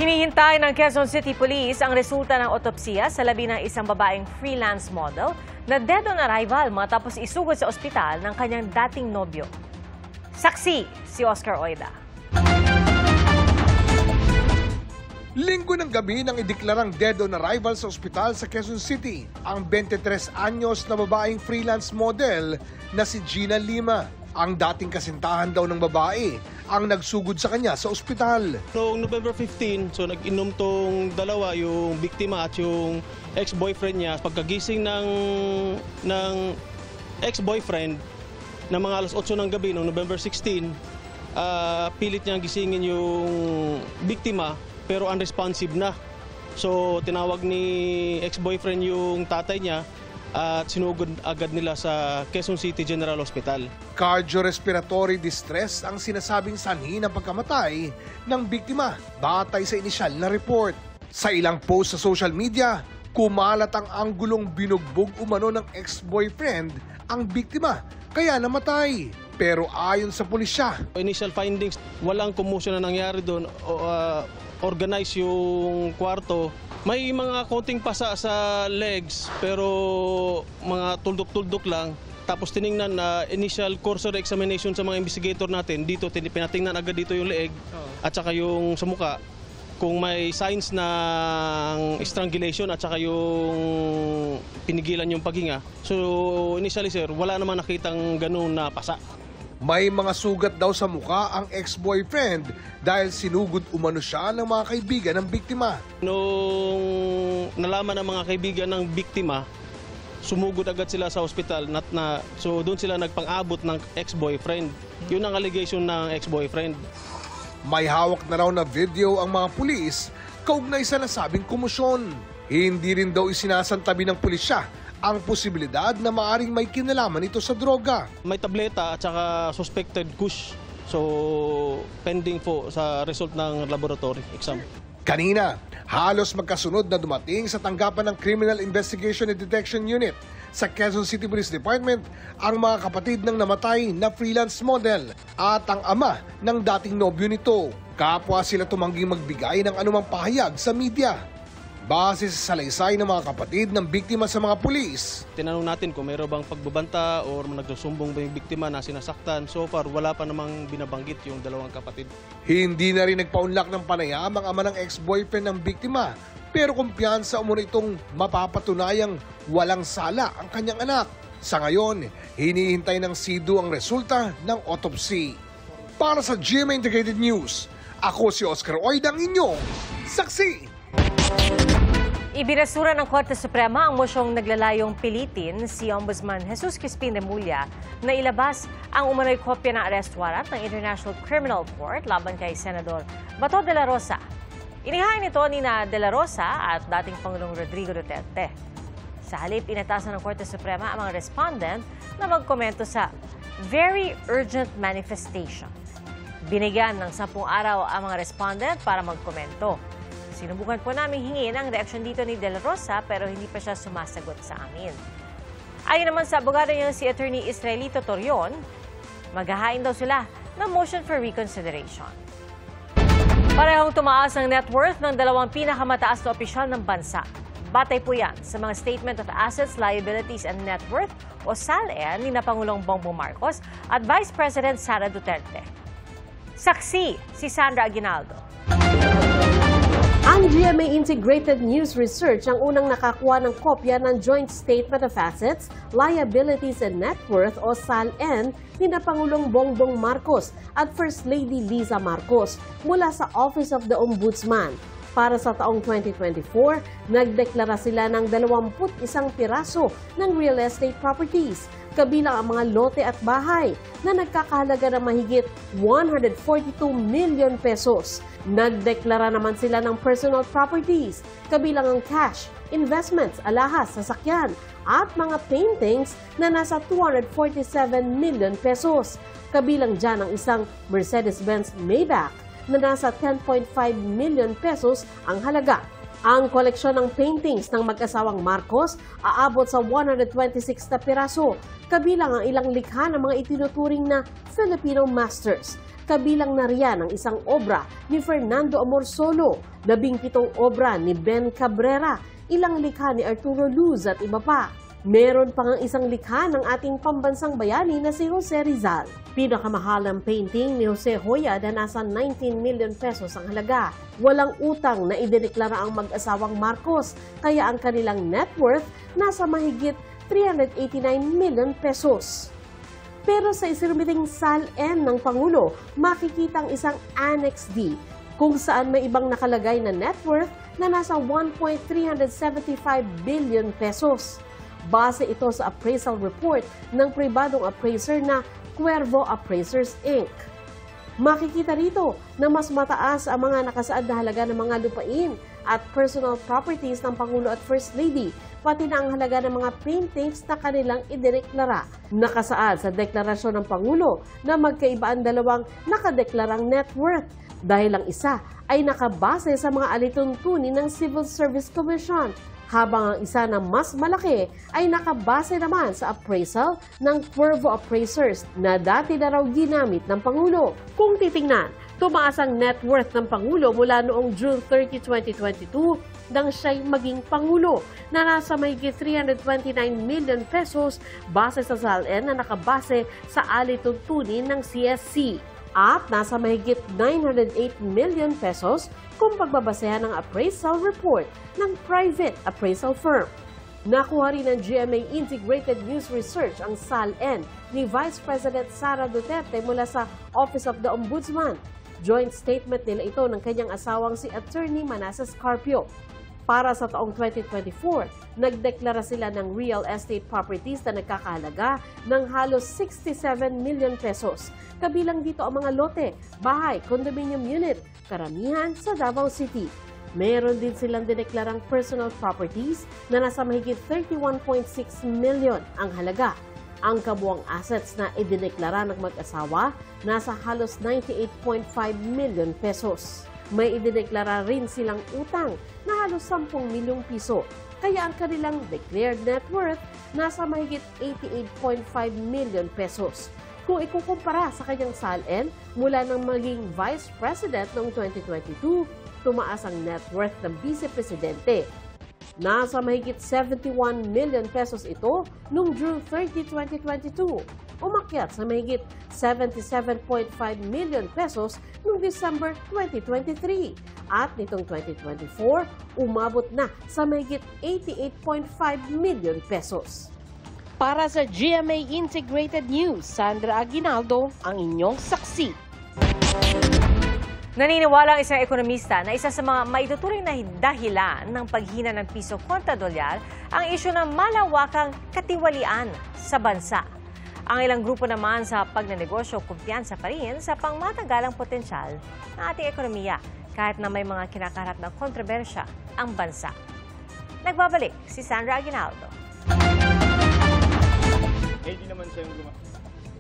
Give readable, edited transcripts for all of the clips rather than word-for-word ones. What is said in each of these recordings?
Hinihintay ng Quezon City Police ang resulta ng otopsiya sa labi ng isang babaeng freelance model na dead on arrival matapos isugod sa ospital ng kanyang dating nobyo. Saksi si Oscar Oida. Linggo ng gabi nang ideklarang dead on arrival sa ospital sa Quezon City ang 23 anyos na babaeng freelance model na si Gina Lima. Ang dating kasintahan daw ng babae ang nagsugod sa kanya sa ospital. Noong November 15, so nag-inom tong dalawa, yung biktima at yung ex-boyfriend niya. Pagkagising ng ex-boyfriend na mga alas 8 ng gabi noong November 16, pilit niyang gisingin yung biktima pero unresponsive na. So tinawag ni ex-boyfriend yung tatay niya at sinugod agad nila sa Quezon City General Hospital. Cardiorespiratory distress ang sinasabing sanhi ng pagkamatay ng biktima batay sa inisyal na report. Sa ilang post sa social media, kumalat ang anggulong binugbog umano ng ex-boyfriend ang biktima kaya namatay. Pero ayon sa pulisya, Initial findings, walang commotion na nangyari doon. Organize yung kwarto. May mga konting pasa sa legs pero mga tuldok-tuldok lang. Tapos tiningnan na initial cursory examination sa mga investigator natin. Dito pinatingnan agad dito yung leeg at saka yung sa muka. Kung may signs ng strangulation at saka yung pinigilan yung paghinga. So initially sir, wala naman nakitang ganun na pasa. may mga sugat daw sa muka ang ex-boyfriend dahil sinugod umano siya ng mga kaibigan ng biktima. Nung nalaman ng mga kaibigan ng biktima, sumugod agad sila sa ospital. So doon sila nagpang-abot ng ex-boyfriend. Yun ang allegation ng ex-boyfriend. May hawak na raw na video ang mga pulis kaugnay sa nasabing komosyon. Hindi rin daw isinasantabi ng pulisya ang posibilidad na maaring may kinalaman ito sa droga. May tableta at saka suspected kush. So pending po sa result ng laboratory exam. Kanina, halos magkasunod na dumating sa tanggapan ng Criminal Investigation and Detection Unit sa Quezon City Police Department ang mga kapatid ng namatay na freelance model at ang ama ng dating nobyo nito. Kapwa sila tumangging magbigay ng anumang pahayag sa media. Base sa salaysay ng mga kapatid ng biktima sa mga pulis. Tinanong natin kung mayroon bang pagbabanta o nagsusumbong ba yung biktima na sinasaktan. So far, wala pa namang binabanggit yung dalawang kapatid. Hindi na rin nagpaunlak ng panayam ang ama ng ex-boyfriend ng biktima. Pero kumpiyansa umano itong mapapatunayang walang sala ang kanyang anak. Sa ngayon, hinihintay ng SIDO ang resulta ng autopsy. Para sa GMA Integrated News, ako si Oscar Oida, ang inyong saksi. Ibinasura ng Korte Suprema ang mosyong naglalayong pilitin si Ombudsman Jesus Crispin Remulla na ilabas ang umano'y kopya ng arrest warrant ng International Criminal Court laban kay Senador Bato de la Rosa. Inihain ito ni De la Rosa at dating Pangulong Rodrigo Duterte. Sa halip, inatasan ng Korte Suprema ang mga respondent na magkomento sa very urgent manifestation. Binigyan ng 10 araw ang mga respondent para magkomento. Sinubukan po namin hingin ang reaksyon dito ni De la Rosa pero hindi pa siya sumasagot sa amin. Ayon naman sa abogado niya si Attorney Israelito Torion, maghahain daw sila ng motion for reconsideration. Parehong tumaas ang net worth ng dalawang pinakamataas na opisyal ng bansa. Batay po yan sa mga Statement of Assets, Liabilities and Net Worth o SALN ni Pangulong Bongbong Marcos at Vice President Sara Duterte. Saksi si Sandra Aguinaldo. Ang GMA Integrated News Research ang unang nakakuha ng kopya ng Joint Statement of Assets, Liabilities and Net Worth o SALN ni Pangulong Bongbong Marcos at First Lady Liza Marcos mula sa Office of the Ombudsman. Para sa taong 2024, nagdeklara sila ng 21 piraso ng real estate properties, kabilang ang mga lote at bahay na nagkakahalaga ng mahigit 142 million pesos. Nagdeklara naman sila ng personal properties, kabilang ang cash, investments, alahas, sasakyan, at mga paintings na nasa 247 million pesos. Kabilang dyan ang isang Mercedes-Benz Maybach na nasa 10.5 million pesos ang halaga. Ang koleksyon ng paintings ng mag-asawang Marcos aabot sa 126 na piraso, kabilang ang ilang likha ng mga itinuturing na Filipino masters. Kabilang na riyan ang isang obra ni Fernando Amorsolo, 17 obra ni Ben Cabrera, ilang likha ni Arturo Luz at iba pa. Meron pang ang isang likha ng ating pambansang bayani na si Jose Rizal. Pinakamahalang painting ni Jose Hoya na nasa 19 million pesos ang halaga. Walang utang na idineklara ang mag-asawang Marcos, kaya ang kanilang net worth nasa mahigit 389 million pesos. Pero sa isinumiting SAL-N ng Pangulo, makikita ang isang Annex D kung saan may ibang nakalagay na net worth na nasa 1.375 billion pesos. Base ito sa appraisal report ng pribadong appraiser na Cuervo Appraisers Inc. Makikita rito na mas mataas ang mga nakasaad na halaga ng mga lupain at personal properties ng Pangulo at First Lady, pati na ang halaga ng mga paintings na kanilang idineklara. Nakasaad sa deklarasyon ng Pangulo na magkaiba ang dalawang nakadeklarang net worth dahil ang isa ay nakabase sa mga alituntunin ng Civil Service Commission, habang ang isa na mas malaki ay nakabase naman sa appraisal ng Cuervo Appraisers na dati na raw ginamit ng Pangulo. Kung titingnan, tumaas ang net worth ng Pangulo mula noong June 30, 2022 nang siya'y maging Pangulo na nasa mahigit 329 million pesos base sa SAL-N na nakabase sa alituntunin ng CSC at nasa mahigit 908 million pesos kung pagbabasehan ng appraisal report ng private appraisal firm. Nakuha rin ng GMA Integrated News Research ang SAL-N ni Vice President Sara Duterte mula sa Office of the Ombudsman. Joint statement nila ito ng kanyang asawang si Attorney Manasseh Carpio. Para sa taong 2024, nagdeklara sila ng real estate properties na nagkakahalaga ng halos 67 million pesos. Kabilang dito ang mga lote, bahay, condominium unit, karamihan sa Davao City. Meron din silang dineklarang personal properties na nasa mahigit 31.6 million ang halaga. Ang kabuang assets na idineklara ng mag-asawa nasa halos 98.5 million pesos. May idineklara rin silang utang na halos 10 milyong piso. Kaya ang kanilang declared net worth nasa mahigit 88.5 million pesos. Kung ikukumpara sa kanyang SAL-N, mula nang maging Vice President noong 2022, tumaas ang net worth ng Vice Presidente. Nasa mahigit 71 million pesos ito noong June 30, 2022. Umakyat sa mahigit 77.5 million pesos noong December 2023. At nitong 2024, umabot na sa mahigit 88.5 million pesos. Para sa GMA Integrated News, Sandra Aguinaldo, ang inyong saksi. Naniniwala ang isang ekonomista na isa sa mga maituturing na dahilan ng paghina ng piso kontra dolyar ang isyu ng malawakang katiwalian sa bansa. Ang ilang grupo naman sa pagnenegosyo kumpiyansa pa rin sa pangmatagalang potensyal ng ating ekonomiya kahit na may mga kinakaharap na kontrobersya ang bansa. Nagbabalik si Sandra Aguinaldo.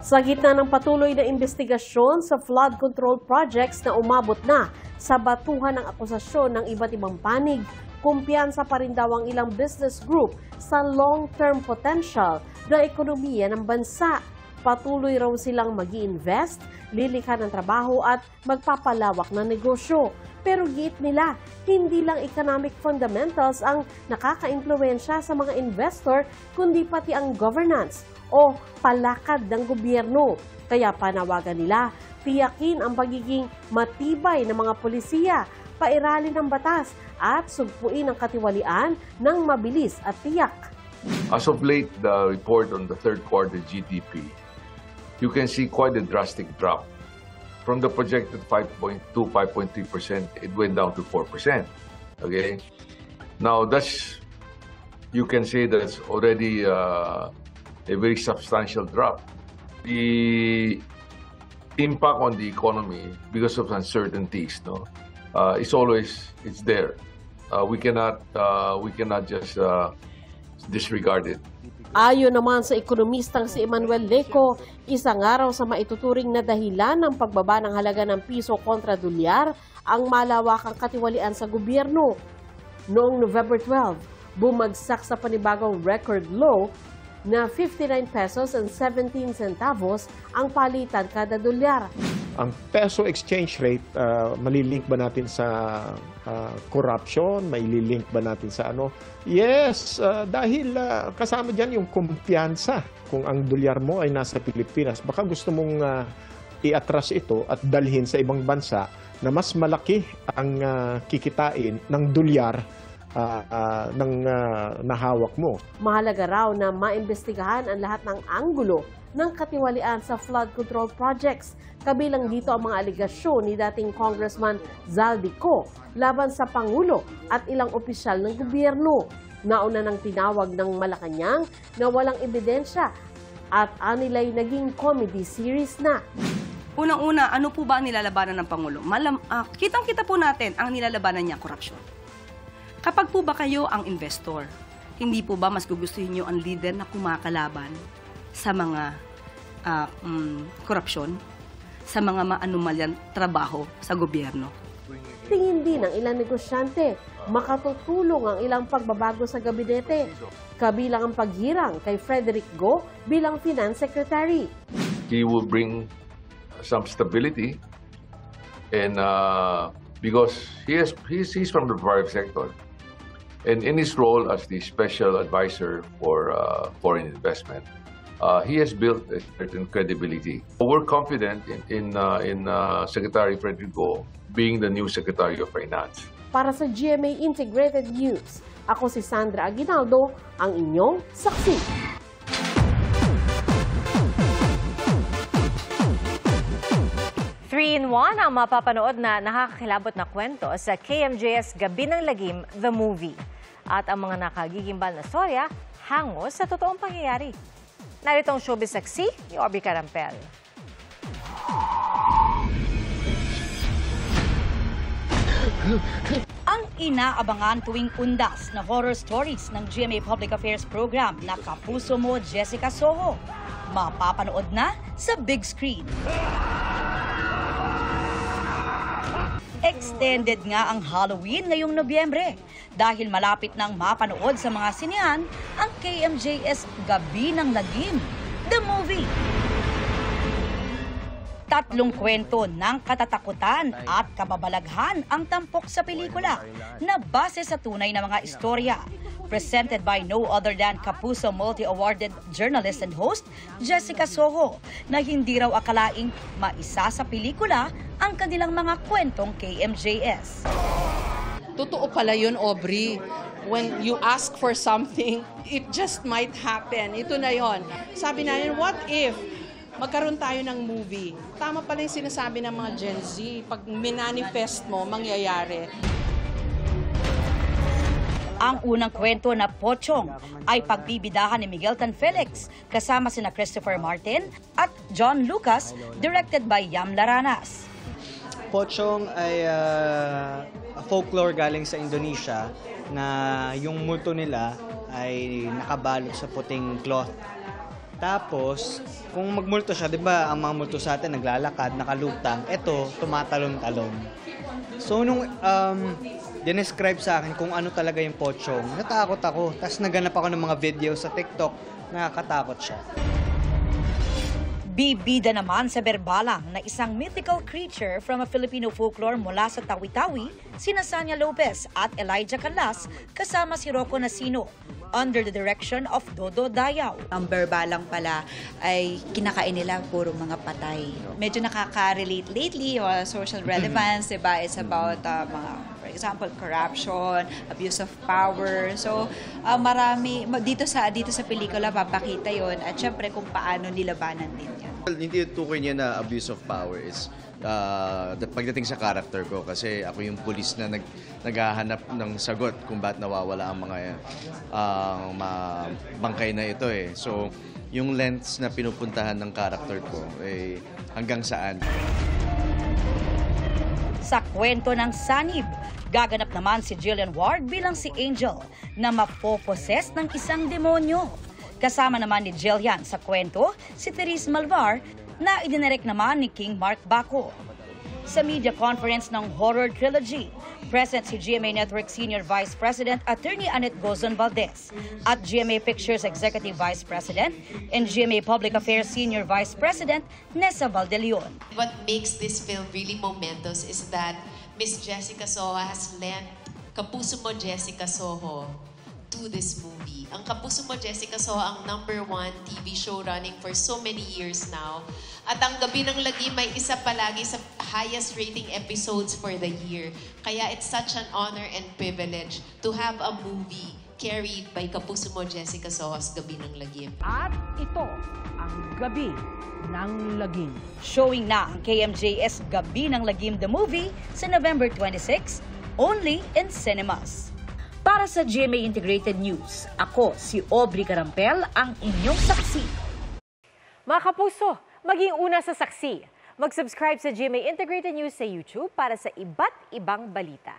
Sa gitna ng patuloy na investigasyon sa flood control projects na umabot na sa batuhan ng akusasyon ng iba't ibang panig, kumpiyansa pa rin daw ang ilang business group sa long-term potential ng ekonomiya ng bansa. Patuloy raw silang mag-i-invest, lilikha ng trabaho at magpapalawak ng negosyo. Pero giit nila, hindi lang economic fundamentals ang nakaka-impluwensya sa mga investor, kundi pati ang governance o palakad ng gobyerno. Kaya panawagan nila, tiyakin ang pagiging matibay ng mga polisiya, pairalin ng batas at sugpuin ang katiwalian ng mabilis at tiyak. As of late, the report on the third quarter GDP, you can see quite a drastic drop. From the projected 5.2, 5.3%, it went down to 4%. Okay? Now, you can say that's already a very substantial drop. The impact on the economy because of uncertainties, it's there. We cannot just disregard it. Ayon naman sa ekonomistang si Emmanuel Leco, isang araw sa maituturing na dahilan ng pagbaba ng halaga ng piso kontra dolyar ang malawakang katiwalian sa gobyerno. Noong November 12, bumagsak sa panibagong record low na 59 pesos and 17 centavos ang palitan kada dolyar. Ang peso exchange rate, malilink ba natin sa corruption? Maililink ba natin sa ano? Yes, dahil kasama dyan yung kumpiyansa. Kung ang dolyar mo ay nasa Pilipinas, baka gusto mong i-atras ito at dalhin sa ibang bansa na mas malaki ang kikitain ng dolyar ng nahawak mo. Mahalaga raw na maimbestigahan ang lahat ng anggulo ng katiwalian sa flood control projects. Kabilang dito ang mga aligasyon ni dating Congressman Zaldico laban sa Pangulo at ilang opisyal ng gobyerno. Nauna nang tinawag ng Malacanang na walang ebidensya at anilay naging comedy series na. Unang-una, ano po ba ang nilalabanan ng Pangulo? Kitang-kita po natin ang nilalabanan niya, korupsyon. Kapag po ba kayo ang investor, hindi po ba mas gugustuhin niyo ang leader na kumakalaban sa mga korupsyon, sa mga maanumalyang trabaho sa gobyerno? Tingin din ng ilang negosyante, makatutulong ang ilang pagbabago sa gabinete. Kabilang ang paghirang kay Frederick Go bilang Finance Secretary. He will bring some stability, and because he's from the private sector, and in his role as the special advisor for foreign investment, he has built a certain credibility. We're confident in Secretary Frederick Go being the new Secretary of Finance. Para sa GMA Integrated News, ako si Sandra Aguinaldo, ang inyong saksi. Three-in-one ang mapapanood na nakakakilabot na kwento sa KMJS Gabi ng Lagim, The Movie. At ang mga nakagigimbal na storya, hangos sa totoong pangyayari. Narito ang showbiz saksi ni Orby Carampel. Ang inaabangan tuwing undas na horror stories ng GMA Public Affairs program na Kapuso Mo, Jessica Soho. Mapapanood na sa big screen. Extended nga ang Halloween ngayong Nobyembre dahil malapit nang mapanood sa mga sinehan ang KMJS Gabi ng Lagim, The Movie. 3 kwento ng katatakutan at kababalaghan ang tampok sa pelikula na base sa tunay na mga istorya. Presented by no other than Kapuso multi-awarded journalist and host Jessica Soho na hindi raw akalaing maisa sa pelikula ang kanilang mga kwentong KMJS. Totoo pala yun, Aubrey. When you ask for something, it just might happen. Ito na yon. Sabi namin, what if magkaroon tayo ng movie? Tama pala yung sinasabi ng mga Gen Z. Pag minanifest mo, mangyayari. Ang unang kwento na Pochong ay pagbibidahan ni Miguel Tan Felix kasama sina Christopher Martin at John Lucas, directed by Yam Laranas. Pochong ay folklore galing sa Indonesia na yung multo nila ay nakabalot sa puting cloth. Tapos, kung magmulto siya, di ba ang mga multo sa atin naglalakad, nakalutang, eto, tumatalon-talon. So, nung dinescribe sa akin kung ano talaga yung Pochong, natakot ako. Tapos naganap ako ng mga video sa TikTok, nakakatakot siya. Bibida naman sa berbalang na isang mythical creature from a Filipino folklore mula sa Tawi-Tawi, sina Sanya Lopez at Elijah Calas kasama si Rocco Nasino under the direction of Dodo Dayaw. Ang berbalang pala ay kinakain nila puro mga patay. Medyo nakaka-relate lately, social relevance, diba? It's about mga, for example, corruption, abuse of power. So, marami, dito sa pelikula papakita yon at syempre kung paano nilabanan din yan. Hindi tukoy niya na abuse of power is pagdating sa character ko kasi ako yung pulis na naghahanap ng sagot kung bakit nawawala ang mga bangkay na ito eh. So, yung lengths na pinupuntahan ng character ko eh hanggang saan. Sa kwento ng Sanib, gaganap naman si Jillian Ward bilang si Angel na mapoposes ng isang demonyo. Kasama naman ni Jillian sa kwento si Therese Malvar na idinirect naman ni King Mark Baco. sa media conference ng horror trilogy. Present si GMA Network Senior Vice President Attorney Annette Gozon Valdez at GMA Pictures Executive Vice President and GMA Public Affairs Senior Vice President Nessa Valdeleon. What makes this film really momentous is that Miss Jessica Soho has lent Kapuso Mo Jessica Soho to this movie. Ang Kapuso Mo Jessica Soho ang #1 TV show running for so many years now. At ang Gabi ng Lagim may isa palagi sa highest rating episodes for the year. Kaya it's such an honor and privilege to have a movie carried by Kapuso Mo Jessica Soho's Gabi ng Lagim. At ito ang Gabi ng Lagim. Showing na ang KMJS Gabi ng Lagim the Movie sa November 26, only in cinemas. Para sa GMA Integrated News, ako si Aubrey Carampel, ang inyong saksi. Mga kapuso, maging una sa saksi. Mag-subscribe sa GMA Integrated News sa YouTube para sa iba't ibang balita.